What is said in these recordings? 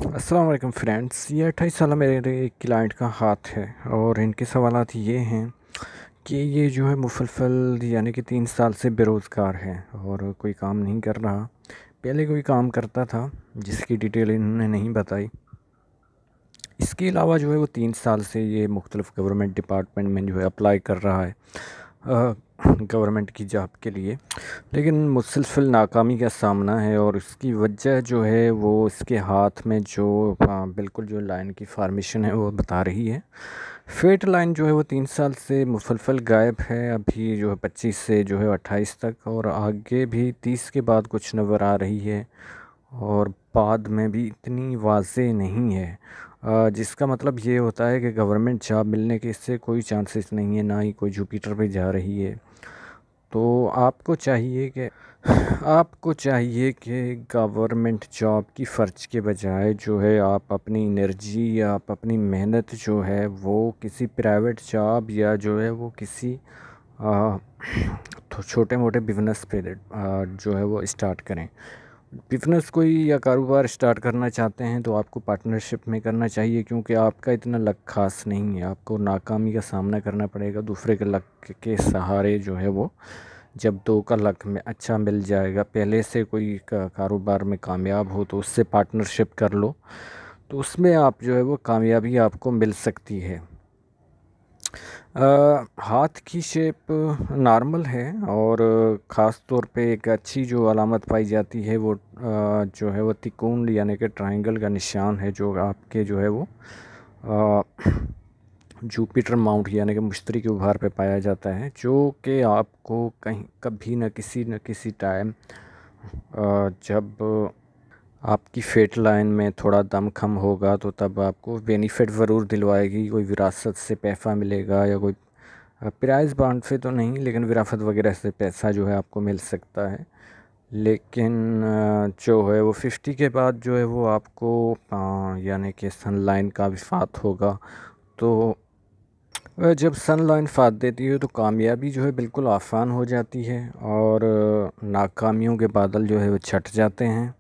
अस्सलाम वालेकुम फ्रेंड्स। ये 28 साल मेरे एक क्लाइंट का हाथ है और इनके सवालात ये हैं कि ये जो है मुसलसल यानी कि 3 साल से बेरोज़गार है और कोई काम नहीं कर रहा। पहले कोई काम करता था जिसकी डिटेल इन्होंने नहीं बताई। इसके अलावा जो है वो 3 साल से ये मुख्तलिफ़ गवर्नमेंट डिपार्टमेंट में जो है अप्लाई कर रहा है गवर्नमेंट की जॉब के लिए, लेकिन मुसलसल नाकामी का सामना है। और इसकी वजह जो है वो इसके हाथ में जो बिल्कुल जो लाइन की फार्मेशन है वो बता रही है। फेट लाइन जो है वो 3 साल से मुसलसल गायब है। अभी जो है 25 से जो है 28 तक, और आगे भी 30 के बाद कुछ नज़र आ रही है और बाद में भी इतनी वाज़े नहीं है। जिसका मतलब ये होता है कि गवर्नमेंट जॉब मिलने के इससे कोई चांसेस नहीं है, ना ही कोई जुपिटर पे जा रही है। तो आपको चाहिए कि गवर्नमेंट जॉब की फ़र्ज के बजाय जो है आप अपनी एनर्जी या आप अपनी मेहनत जो है वो किसी प्राइवेट जॉब या जो है वो किसी तो छोटे मोटे बिज़नेस पे जो है वो स्टार्ट करें। बिज़नेस कोई या कारोबार स्टार्ट करना चाहते हैं तो आपको पार्टनरशिप में करना चाहिए, क्योंकि आपका इतना लक खास नहीं है। आपको नाकामी का सामना करना पड़ेगा दूसरे के लक के सहारे जो है वो। जब दो का लक में अच्छा मिल जाएगा, पहले से कोई कारोबार में कामयाब हो तो उससे पार्टनरशिप कर लो, तो उसमें आप जो है वो कामयाबी आपको मिल सकती है। हाथ की शेप नॉर्मल है और ख़ास तौर पे एक अच्छी जो अलामत पाई जाती है वो जो है वो तिकोन यानी कि ट्रायंगल का निशान है, जो आपके जो है वो जुपिटर माउंट यानी कि मुश्तरी के उभार पे पाया जाता है, जो कि आपको कहीं कभी न किसी टाइम जब आपकी फेट लाइन में थोड़ा दम कम होगा तो तब आपको बेनिफिट ज़रूर दिलवाएगी। कोई विरासत से पैसा मिलेगा या कोई प्राइज़ बॉन्ड से तो नहीं, लेकिन विरासत वगैरह से पैसा जो है आपको मिल सकता है। लेकिन जो है वो 50 के बाद जो है वो आपको यानी कि सन लाइन का विफात होगा। तो जब सन लाइन फात देती है तो कामयाबी जो है बिल्कुल आसान हो जाती है और नाकामियों के बादल जो है वो छट जाते हैं।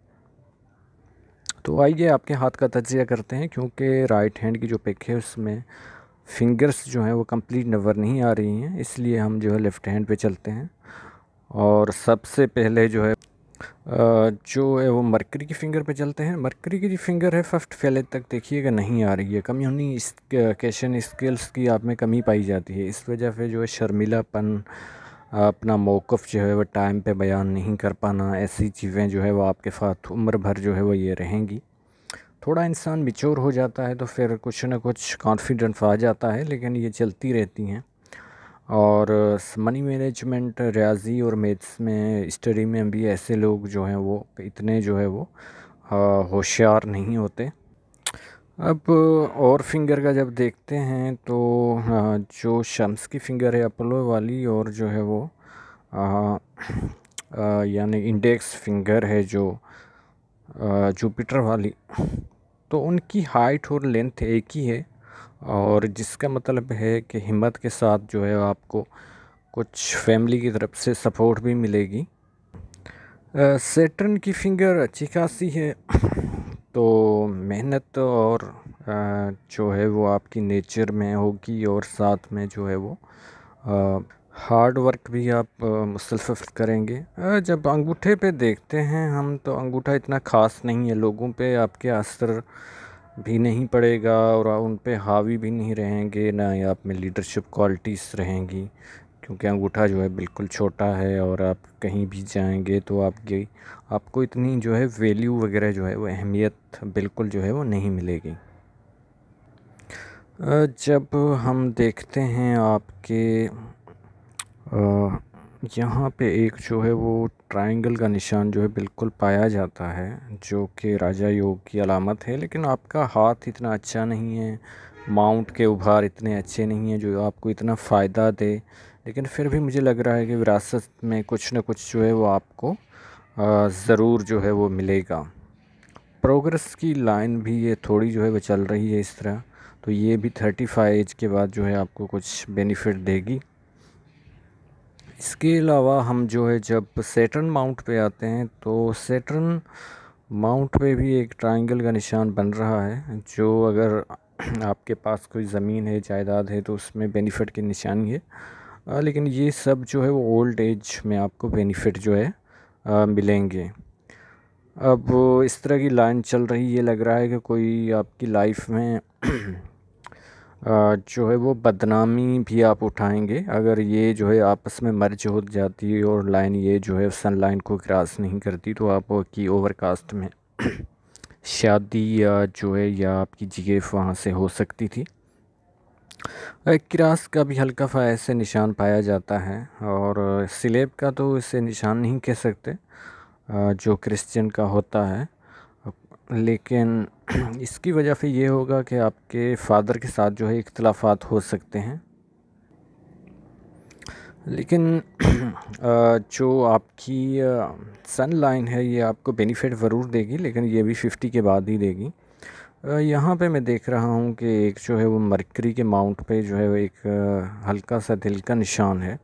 तो आइए आपके हाथ का तजिया करते हैं, क्योंकि राइट हैंड की जो पिक है उसमें फिंगर्स जो हैं वो कंप्लीट नज़र नहीं आ रही हैं, इसलिए हम जो है लेफ़्ट हैंड पे चलते हैं। और सबसे पहले जो है जो है वो मरकरी की फ़िंगर पे चलते हैं। मरकरी की जो फिंगर है फर्स्ट फैले तक देखिएगा नहीं आ रही है। कम्युनिकेशन स्किल्स की आप में कमी पाई जाती है, इस वजह से जो है शर्मिलापन, अपना मौक़िफ़ जो है वो टाइम पे बयान नहीं कर पाना, ऐसी चीज़ें जो है वो आपके साथ उम्र भर जो है वो ये रहेंगी। थोड़ा इंसान मैच्योर हो जाता है तो फिर कुछ ना कुछ कॉन्फिडेंस आ जाता है, लेकिन ये चलती रहती हैं। और मनी मैनेजमेंट, रियाज़ी और मैथ्स में स्टडी में भी ऐसे लोग जो हैं वो इतने जो है वो होशियार नहीं होते। अब और फिंगर का जब देखते हैं तो जो शम्स की फ़िंगर है अपोलो वाली, और जो है वो यानी इंडेक्स फिंगर है जो जुपिटर वाली, तो उनकी हाइट और लेंथ एक ही है। और जिसका मतलब है कि हिम्मत के साथ जो है आपको कुछ फैमिली की तरफ से सपोर्ट भी मिलेगी। सेटर्न की फिंगर अच्छी खासी है। तो मेहनत और जो है वो आपकी नेचर में होगी, और साथ में जो है वो हार्ड वर्क भी आप मुसलसल करेंगे। जब अंगूठे पे देखते हैं हम तो अंगूठा इतना ख़ास नहीं है, लोगों पे आपके असर भी नहीं पड़ेगा और उन पे हावी भी नहीं रहेंगे, ना ही आप में लीडरशिप क्वालिटीज़ रहेंगी, क्योंकि अंगूठा जो है बिल्कुल छोटा है और आप कहीं भी जाएंगे तो आपको इतनी जो है वैल्यू वगैरह जो है वो अहमियत बिल्कुल जो है वो नहीं मिलेगी। जब हम देखते हैं आपके यहाँ पे एक जो है वो ट्रायंगल का निशान जो है बिल्कुल पाया जाता है, जो कि राजा योग की अलामत है, लेकिन आपका हाथ इतना अच्छा नहीं है, माउंट के उभार इतने अच्छे नहीं हैं जो आपको इतना फ़ायदा दे। लेकिन फिर भी मुझे लग रहा है कि विरासत में कुछ न कुछ जो है वो आपको ज़रूर जो है वो मिलेगा। प्रोग्रेस की लाइन भी ये थोड़ी जो है वो चल रही है इस तरह, तो ये भी 35 एज के बाद जो है आपको कुछ बेनिफिट देगी। इसके अलावा हम जो है जब सैटर्न माउंट पे आते हैं तो सैटर्न माउंट पे भी एक ट्रायंगल का निशान बन रहा है, जो अगर आपके पास कोई ज़मीन है, जायदाद है, तो उसमें बेनिफिट की निशानी है। लेकिन ये सब जो है वो ओल्ड एज में आपको बेनिफिट जो है मिलेंगे। अब इस तरह की लाइन चल रही, ये लग रहा है कि कोई आपकी लाइफ में जो है वो बदनामी भी आप उठाएंगे अगर ये जो है आपस में मर्ज हो जाती है और लाइन ये जो है सन लाइन को क्रॉस नहीं करती, तो आपकी ओवरकास्ट में शादी या जो है या आपकी जीएफ वहाँ से हो सकती थी। क्रॉस का भी हल्का सा ऐसे निशान पाया जाता है, और स्लेब का तो इसे निशान नहीं कह सकते जो क्रिश्चियन का होता है। लेकिन इसकी वजह से ये होगा कि आपके फादर के साथ जो है इख्तलाफात हो सकते हैं। लेकिन जो आपकी सन लाइन है ये आपको बेनिफिट ज़रूर देगी, लेकिन ये भी 50 के बाद ही देगी। यहाँ पे मैं देख रहा हूँ कि एक जो है वो मरकरी के माउंट पे जो है वो एक हल्का सा दिल का निशान है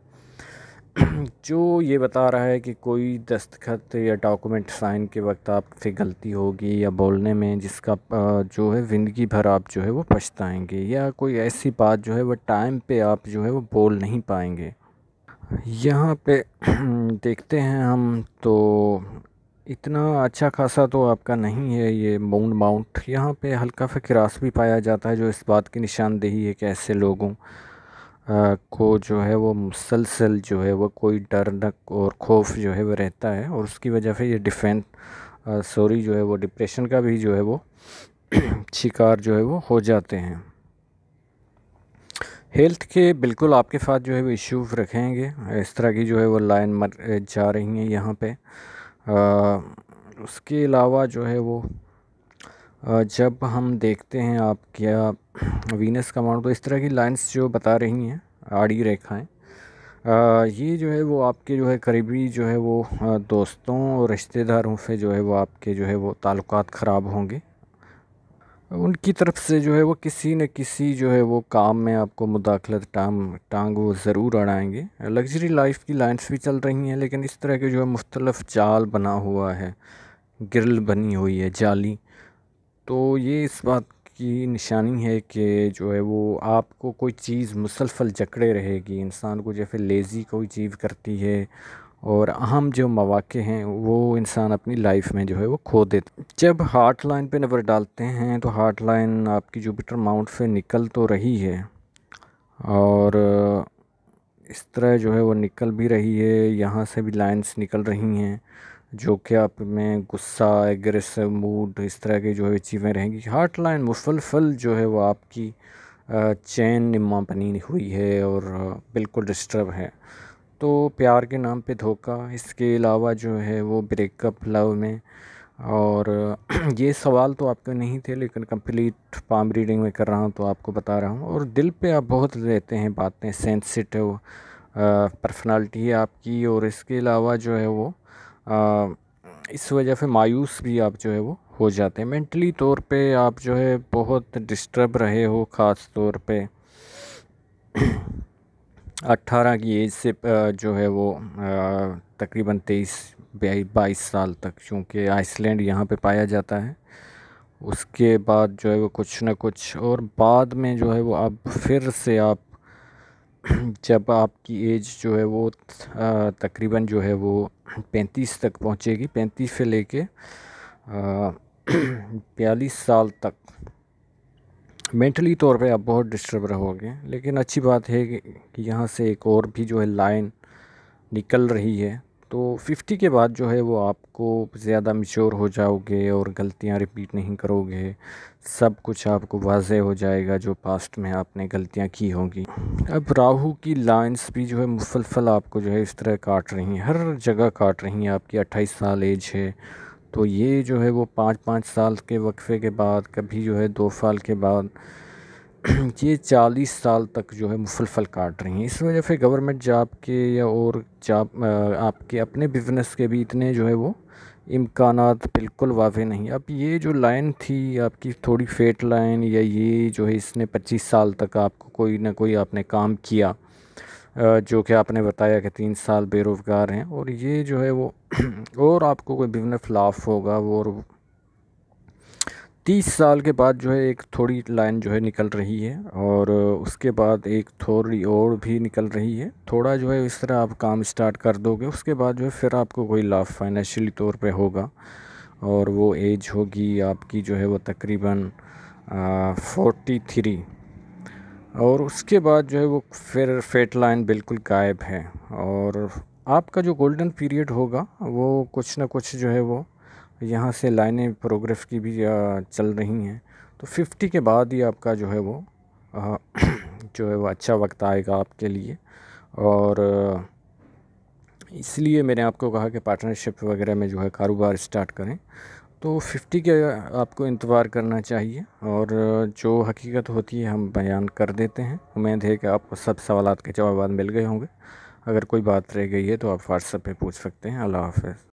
जो ये बता रहा है कि कोई दस्तखत या डॉक्यूमेंट साइन के वक्त आपसे गलती होगी या बोलने में जिसका जो है ज़िंदगी भर आप जो है वो पछताएंगे, या कोई ऐसी बात जो है वो टाइम पे आप जो है वो बोल नहीं पाएंगे। यहाँ पे देखते हैं हम तो इतना अच्छा खासा तो आपका नहीं है ये मून माउंट। यहाँ पे हल्का सा क्रॉस भी पाया जाता है, जो इस बात की निशानदेही है कि ऐसे लोगों को जो है वो मुसलसल जो है वो कोई डर न और खौफ जो है वो रहता है, और उसकी वजह से ये जो है वो डिप्रेशन का भी जो है वो शिकार जो है वो हो जाते हैं। हेल्थ के बिल्कुल आपके साथ जो है वो इश्यूज़ रखेंगे, इस तरह की जो है वो लाइन मर जा रही हैं यहाँ पे। उसके अलावा जो है वो जब हम देखते हैं आप क्या वीनस का माउंट, तो इस तरह की लाइंस जो बता रही हैं आड़ी रेखाएं, ये जो है वो आपके जो है करीबी जो है वो दोस्तों और रिश्तेदारों से जो है वो आपके जो है वो ताल्लुकात ख़राब होंगे। उनकी तरफ से जो है वो किसी न किसी जो है वो काम में आपको मुदाखलत टांग वो ज़रूर अड़ाएंगे। लग्जरी लाइफ की लाइंस भी चल रही हैं, लेकिन इस तरह के जो है मुख्तलफ़ जाल बना हुआ है, ग्रिल बनी हुई है, जाली, तो ये इस बात की निशानी है कि जो है वो आपको कोई चीज़ मुसलसल जकड़े रहेगी। इंसान को जैसे लेज़ी कोई चीज़ करती है, और अहम जो मौक़े हैं वो इंसान अपनी लाइफ में जो है वो खो देता। जब हार्ट लाइन पे नज़र डालते हैं तो हार्ट लाइन आपकी जुपिटर माउंट से निकल तो रही है, और इस तरह जो है वो निकल भी रही है, यहाँ से भी लाइंस निकल रही हैं जो कि आप में गुस्सा, एग्रेसिव मूड, इस तरह की जो है चीज़ें रहेंगी। हार्ट लाइन मुसलसल जो है वो आपकी चैन निमा बनी हुई है और बिल्कुल डिस्टर्ब है। तो प्यार के नाम पे धोखा, इसके अलावा जो है वो ब्रेकअप लव में, और ये सवाल तो आपके नहीं थे, लेकिन कंप्लीट पाम रीडिंग में कर रहा हूँ तो आपको बता रहा हूँ। और दिल पे आप बहुत लेते हैं बातें, सेंसिटिव पर्सनालिटी है आपकी, और इसके अलावा जो है वो इस वजह से मायूस भी आप जो है वो हो जाते हैं। मेंटली तौर पे आप जो है बहुत डिस्टर्ब रहे हो, ख़ास तौर पे 18 की एज से जो है वो तकरीबन 23-22 साल तक, चूँकि आइसलैंड यहाँ पे पाया जाता है। उसके बाद जो है वो कुछ ना कुछ, और बाद में जो है वो अब फिर से आप जब आपकी एज जो है वो तकरीबन जो है वो 35 तक पहुँचेगी, 35 से लेके 42 साल तक मेंटली तौर पे आप बहुत डिस्टर्ब रहोगे। लेकिन अच्छी बात है कि यहाँ से एक और भी जो है लाइन निकल रही है, तो 50 के बाद जो है वो आपको ज़्यादा मैच्योर हो जाओगे और गलतियाँ रिपीट नहीं करोगे। सब कुछ आपको वाज़ेह हो जाएगा जो पास्ट में आपने गलतियाँ की होंगी। अब राहु की लाइंस भी जो है मुसलसल आपको जो है इस तरह काट रही हैं, हर जगह काट रही हैं। आपकी 28 साल एज है, तो ये जो है वो 5-5 साल के वक्फे के बाद, कभी जो है 2 साल के बाद, ये 40 साल तक जो है मुसलसल काट रही हैं। इस वजह से गवर्नमेंट जॉब के या और जॉब आपके अपने बिज़नेस के भी इतने जो है वो इम्कानात बिल्कुल वाज़ेह नहीं। अब ये जो लाइन थी आपकी थोड़ी फेट लाइन, या ये जो है इसने 25 साल तक आपको कोई ना कोई आपने काम किया, जो कि आपने बताया कि 3 साल बेरोज़गार हैं, और ये जो है वो और आपको कोई बिज़नेस लॉस होगा, वो और 30 साल के बाद जो है एक थोड़ी लाइन जो है निकल रही है, और उसके बाद एक थोड़ी और भी निकल रही है। थोड़ा जो है इस तरह आप काम स्टार्ट कर दोगे, उसके बाद जो है फिर आपको कोई लाभ फाइनेंशियली तौर पे होगा। और वो एज होगी आपकी जो है वो तकरीबन 43। और उसके बाद जो है वो फिर फेट लाइन बिल्कुल गायब है। और आपका जो गोल्डन पीरियड होगा वो कुछ ना कुछ जो है वो यहाँ से लाइनें प्रोग्रेस की भी चल रही हैं। तो 50 के बाद ही आपका जो है वो आ, जो है वो अच्छा वक्त आएगा आपके लिए। और इसलिए मैंने आपको कहा कि पार्टनरशिप वगैरह में जो है कारोबार स्टार्ट करें। तो 50 के आपको इंतज़ार करना चाहिए। और जो हकीकत होती है हम बयान कर देते हैं। उम्मीद है कि आपको सब सवालात के जवाब मिल गए होंगे। अगर कोई बात रह गई है तो आप व्हाट्सएप पे पूछ सकते हैं। अल्लाह हाफ़िज़।